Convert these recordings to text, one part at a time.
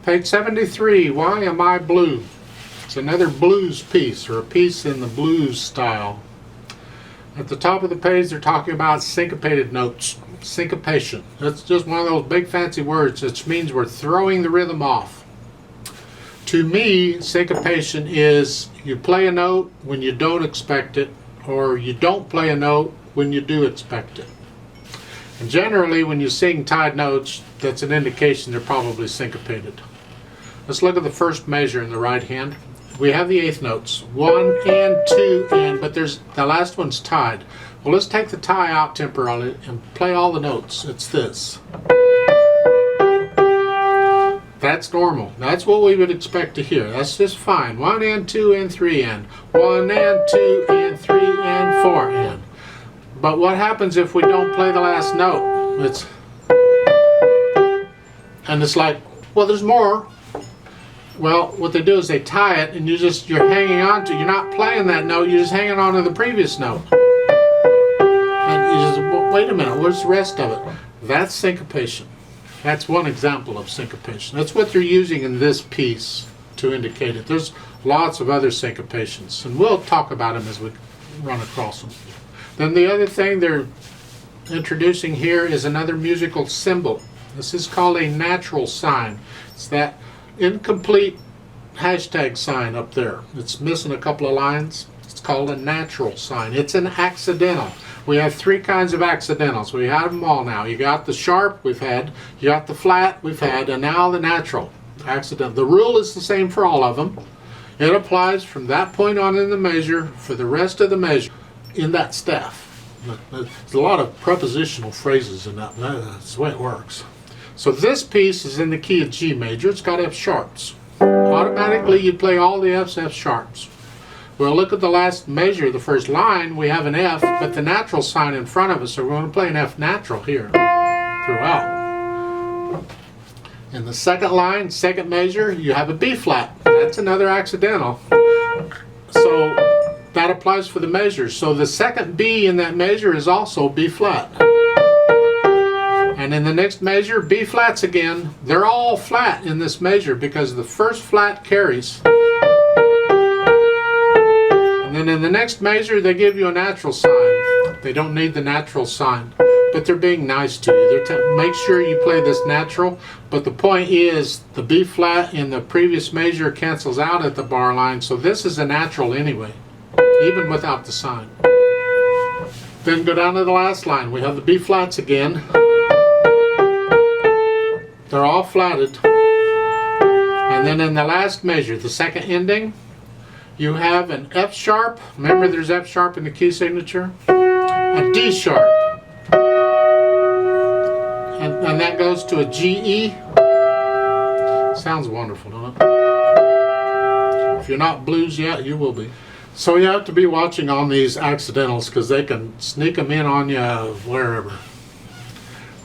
Page 73, Why Am I Blue? It's another blues piece, or a piece in the blues style. At the top of the page they're talking about syncopated notes. Syncopation. That's just one of those big fancy words which means we're throwing the rhythm off. To me, syncopation is you play a note when you don't expect it, or you don't play a note when you do expect it. And generally when you sing tied notes, that's an indication they're probably syncopated. Let's look at the first measure in the right hand. We have the eighth notes, 1 and 2 and, but there's the last one's tied. Well, let's take the tie out temporarily and play all the notes. It's this. That's normal. That's what we would expect to hear. That's just fine. 1 and 2 and 3 and 1 and 2 and 3 and 4 and. But what happens if we don't play the last note? It's like, well, there's more. Well, what they do is they tie it, and you're hanging on to. You're not playing that note. You're just hanging on to the previous note. And you just, well, wait a minute. Where's the rest of it? That's syncopation. That's one example of syncopation. That's what they're using in this piece to indicate it. There's lots of other syncopations, and we'll talk about them as we run across them. Then the other thing they're introducing here is another musical symbol. This is called a natural sign. It's that incomplete hashtag sign up there. It's missing a couple of lines. It's called a natural sign. It's an accidental. We have three kinds of accidentals. We have them all now. You got the sharp we've had, you got the flat we've had, and now the natural accidental. The rule is the same for all of them. It applies from that point on in the measure for the rest of the measure in that staff. There's a lot of prepositional phrases in that. That's the way it works. So this piece is in the key of G major. It's got F sharps. Automatically you play all the F's F sharps. Well, look at the last measure, the first line. We have an F, but the natural sign in front of us, so we're going to play an F natural here throughout. In the second line, second measure, you have a B flat. That's another accidental. So that applies for the measures. So the second B in that measure is also B flat. And in the next measure, B flats again. They're all flat in this measure because the first flat carries. And then in the next measure, they give you a natural sign. They don't need the natural sign, but they're being nice to you. Make sure you play this natural, but the point is the B flat in the previous measure cancels out at the bar line, so this is a natural anyway, even without the sign. Then go down to the last line. We have the B flats again. They're all flatted. And then in the last measure, the second ending, you have an F sharp. Remember there's F sharp in the key signature? A D sharp. And that goes to a G E. Sounds wonderful, don't it? If you're not blues yet, you will be. So you have to be watching on these accidentals because they can sneak them in on you wherever.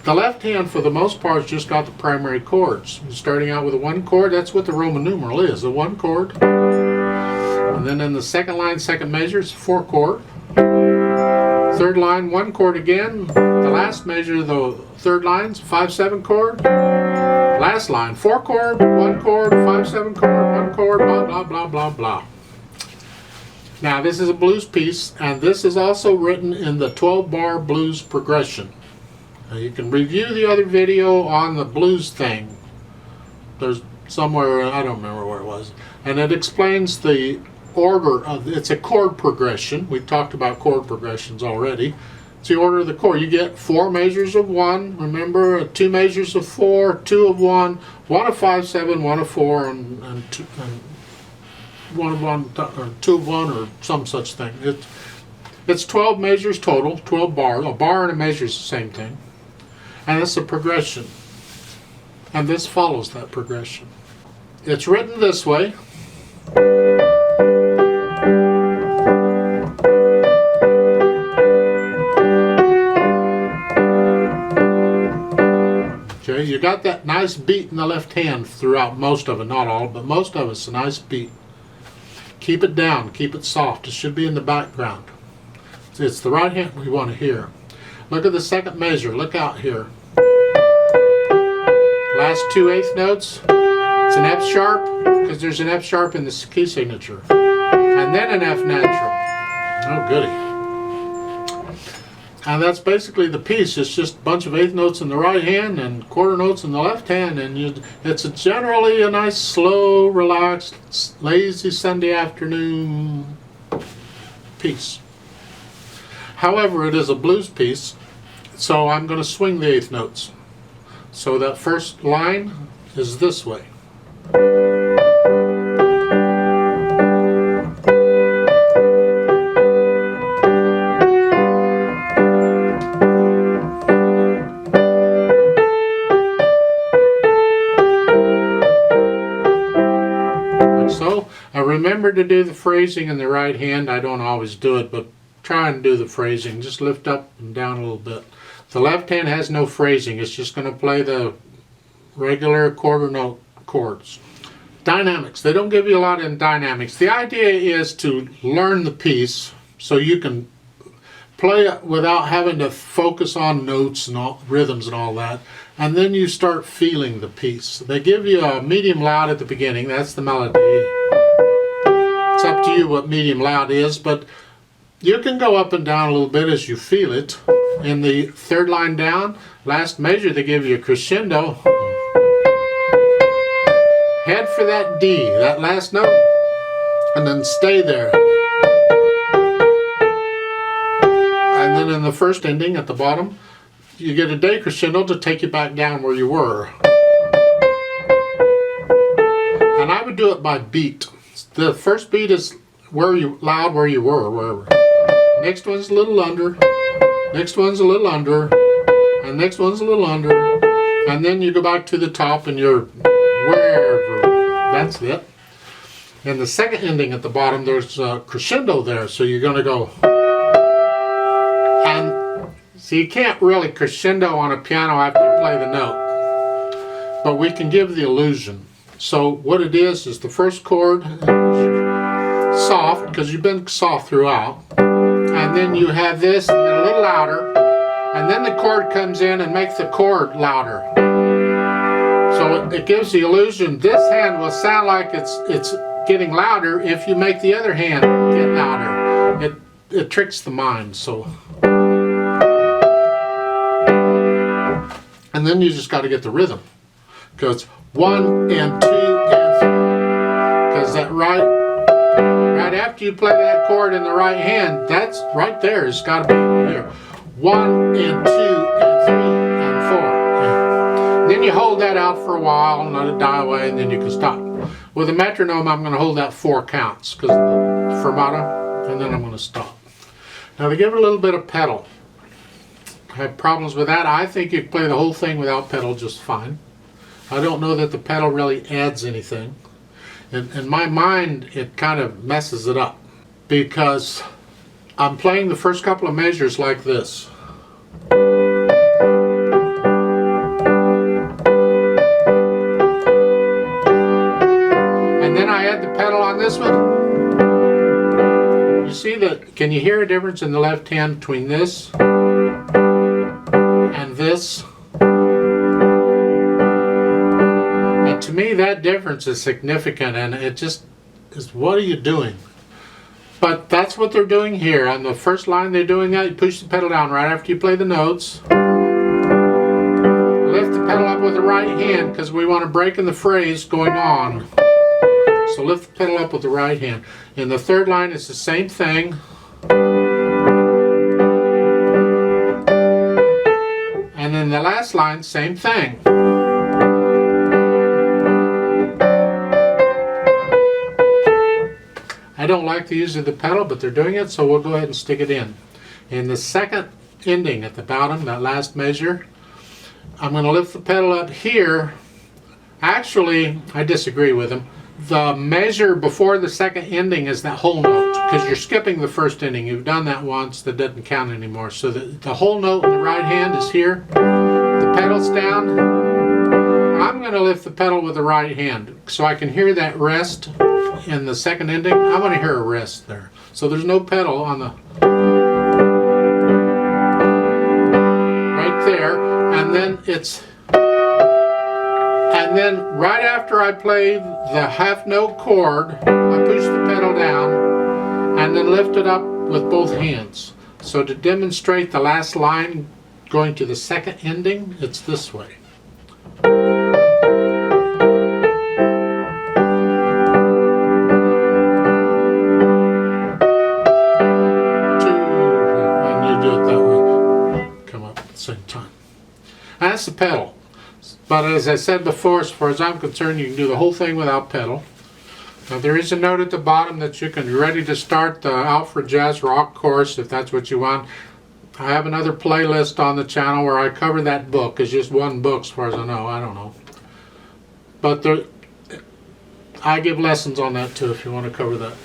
The left hand, for the most part, has just got the primary chords. You're starting out with a 1 chord. That's what the Roman numeral is, a 1 chord. And then in the second line, second measure, it's a 4 chord. Third line, 1 chord again. The last measure, the third line, is a 5/7 chord. Last line, 4 chord, 1 chord, 5/7 chord, 1 chord, blah, blah, blah, blah, blah. Now, this is a blues piece, and this is also written in the 12-bar blues progression. Now, you can review the other video on the blues thing. There's somewhere, I don't remember where it was. And it explains the order of, it's a chord progression. We've talked about chord progressions already. It's the order of the chord. You get 4 measures of 1, remember, 2 measures of 4, 2 of 1, 1 of 5/7, 1 of 4, and 1 of 1, or 2 of 1, or some such thing. It's 12 measures total, 12 bars. A bar and a measure is the same thing. And it's a progression. And this follows that progression. It's written this way. Okay, you got that nice beat in the left hand throughout most of it, not all, but most of it's a nice beat. Keep it down, keep it soft. It should be in the background. It's the right hand we want to hear. Look at the second measure, look out here. Last 2 eighth notes, It's an F sharp, because there's an F sharp in the key signature. And then an F natural. Oh, goody. And that's basically the piece. It's just a bunch of eighth notes in the right hand and quarter notes in the left hand. And it's generally a nice, slow, relaxed, lazy Sunday afternoon piece. However, it is a blues piece, so I'm going to swing the eighth notes. So that first line is this way. So, remember to do the phrasing in the right hand. I don't always do it, but try and do the phrasing. Just lift up and down a little bit. The left hand has no phrasing. It's just going to play the regular quarter note chords. Dynamics. They don't give you a lot in dynamics. The idea is to learn the piece so you can play it without having to focus on notes and all, rhythms and all that. And then you start feeling the piece. They give you a medium loud at the beginning. That's the melody. It's up to you what medium loud is, but you can go up and down a little bit as you feel it. In the third line down, last measure, they give you a crescendo. Head for that D, that last note, and then stay there. And then in the first ending at the bottom, you get a decrescendo to take you back down where you were. And I would do it by beat. The first beat is where you loud where you were, wherever. Next one's a little under. Next one's a little under. And next one's a little under. And then you go back to the top and you're wherever. That's it. In the second ending at the bottom, there's a crescendo there. So you're going to go. And so you can't really crescendo on a piano after you play the note. But we can give the illusion. So what it is the first chord, soft, because you've been soft throughout. And then you have this, and then a little louder. And then the chord comes in and makes the chord louder. So it gives the illusion this hand will sound like it's getting louder if you make the other hand get louder. It tricks the mind. So, and then you just got to get the rhythm, because 1 and 2 and 3. Because that right after you play that chord in the right hand, that's right there. It's got to be here. 1 and 2 and 3 and 4. Then you hold that out for a while and let it die away, and then you can stop. With a metronome, I'm going to hold that 4 counts, because fermata, and then I'm going to stop. Now to give it a little bit of pedal. I have problems with that. I think you can play the whole thing without pedal just fine. I don't know that the pedal really adds anything. In my mind, it kind of messes it up, because I'm playing the first couple of measures like this. And then I add the pedal on this one. You see that? Can you hear a difference in the left hand between this and this? And to me, that difference is significant, and it just is, what are you doing? But that's what they're doing here. On the first line, they're doing that. You push the pedal down right after you play the notes. Lift the pedal up with the right hand, because we want to break in the phrase going on. So lift the pedal up with the right hand. In the third line, it's the same thing. And in the last line, same thing. I don't like the use of the pedal, but they're doing it, so we'll go ahead and stick it in. In the second ending at the bottom, that last measure, I'm going to lift the pedal up here. Actually, I disagree with him. The measure before the second ending is that whole note, because you're skipping the first ending. You've done that once, that doesn't count anymore. So the whole note in the right hand is here. The pedal's down. I'm going to lift the pedal with the right hand so I can hear that rest in the second ending. I want to hear a rest there. So there's no pedal on the right there, and then And then right after I play the half note chord, I push the pedal down and then lift it up with both hands. So to demonstrate the last line going to the second ending, it's this way. Same time. And that's the pedal. But as I said before, as far as I'm concerned, you can do the whole thing without pedal. Now there is a note at the bottom that you can be ready to start the Alfred Jazz Rock course if that's what you want. I have another playlist on the channel where I cover that book. It's just one book as far as I know. I don't know. But I give lessons on that too if you want to cover that.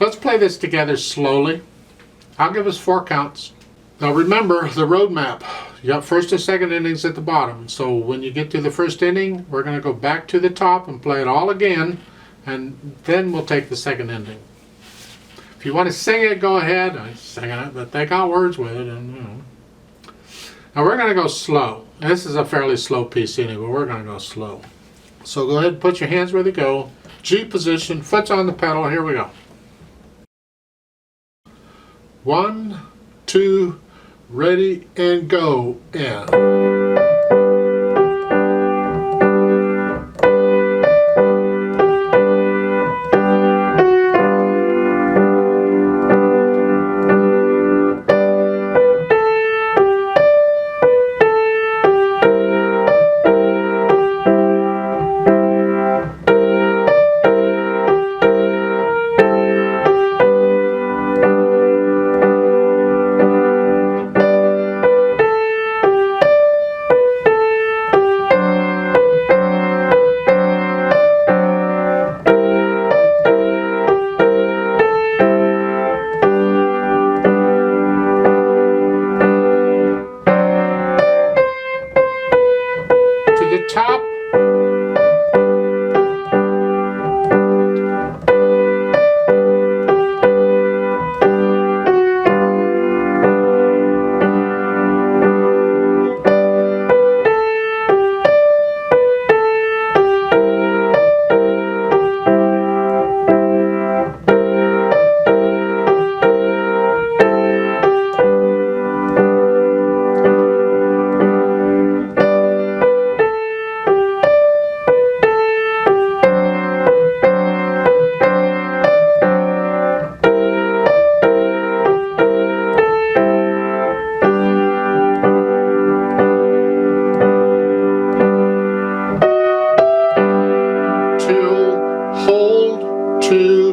Let's play this together slowly. I'll give us 4 counts. Now remember the road map. You got first and second endings at the bottom. So when you get to the first ending, we're going to go back to the top and play it all again, and then we'll take the second ending. If you want to sing it, go ahead. I'm singing it, but they got words with it. And, you know. Now we're going to go slow. This is a fairly slow piece anyway, but we're going to go slow. So go ahead and put your hands where they go. G position, foot's on the pedal. Here we go. 1, 2, ready and go, and top. Hold, 2,